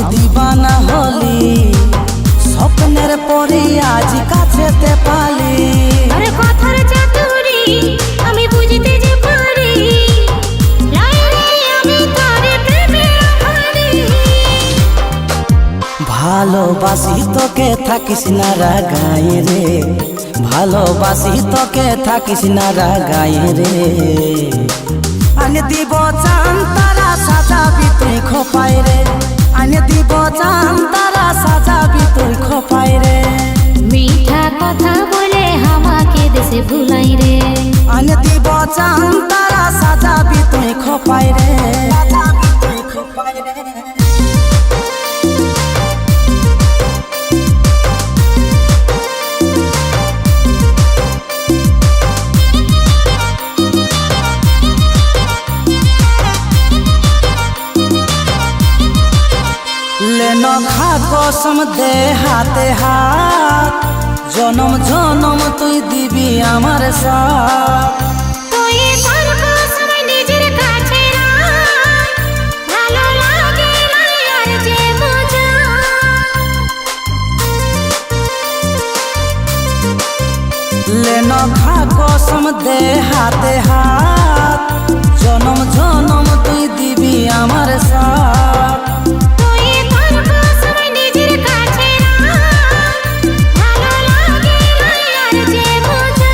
আমি দিবানা হলি স্বপ্নের পরে আজ কাছেতে পালি। আরে কথার চাতুরি আমি বুঝতে যে পারি, আমি তোরে প্রেমে হারি। ভালোবাসি তোকে থাকিস না রাগায় রে, ভালোবাসি তোকে থাকিস না রাগায় রে। আনে দিব চান তারা সাজাবি তুই খোপায় রে, আনে দিব চান তারা সাজাবি তুই খোপায় রে। মিঠা কথা বলে আমাকে দেশে ভুলাই রে, আনে দিব চান তারা সাজাবি তুই খোপায় রে। लेनो खा कसम दे हाथे हाथ, जन्म जन्म तुई दिबी आमार साथ। তুই তোর কসম নিজের কাছে রাখ, ভালো লাগে না আর যে মজা। लेनो खा कसम दे हाथे हाथ, जन्म जन्म तुई दिबी आमार साथ। তুই তোর কসম নিজের কাছে রাখ, ভালো লাগে না আর যে মজা।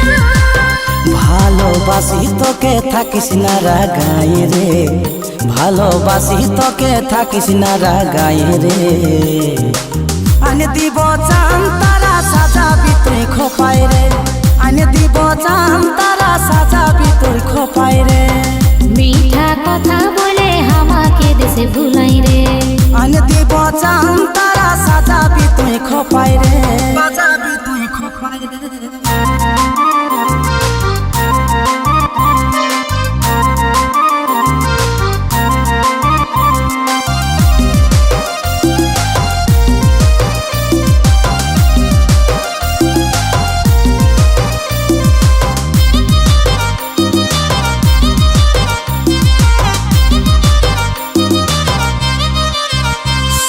ভালোবাসি তোকে থাকিস না রাগায় রে, ভালোবাসি তোকে থাকিস না রাগায় রে। আনে দিব চান তারা সাজাবি তুই খোপায় রে, আনে দিব চান তারা সাজাবি তুই খোপায় রে। মিঠা কথা বলে আমাকে দেশে ভুলাই রে, আনে দিব চান তারা সাজাবি তুই খোপায় রে, সাজাবি তুই খোপায় রে।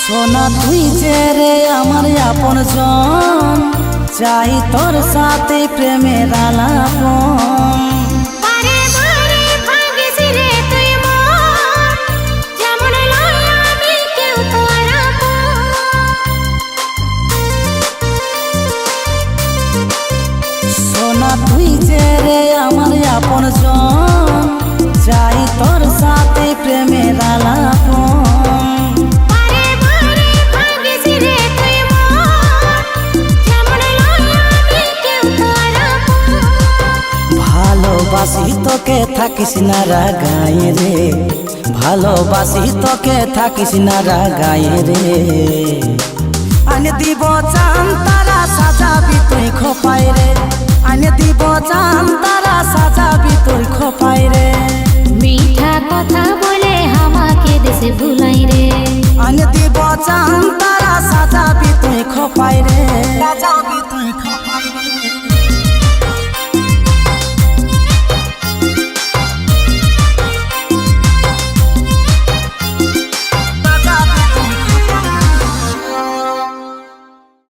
সোনা তুই যে রে আমার আপন জন, চাই তোর সাথে প্রেমের আলাপন। বারে বারে ভাগিস রে তুই মন, যেমন লয় আমি কেউ তোর আপন। সোনা তুই যে রে আমার আপন জন, চাই তোর সাথে প্রেমের আলাপন। বারে বারে ভাগিস রে তুই মন, যেমন লয় আমি কেউ তোর আপন। ভালোবাসি তোকে থাকিস না রাগায় রে, ভালোবাসি তোকে থাকিস না রাগায় রে। আনে দিব চান তারা সাজাবি তুই খোপায় রে, আনে দিব চান তারা সাজাবি তুই খোপায় রে। মিঠা কথা বলে আমাকে দেশে ভুলাই রে, আনে দিব চান তারা সাজাবি তুই খোপায় রে, সাজাবি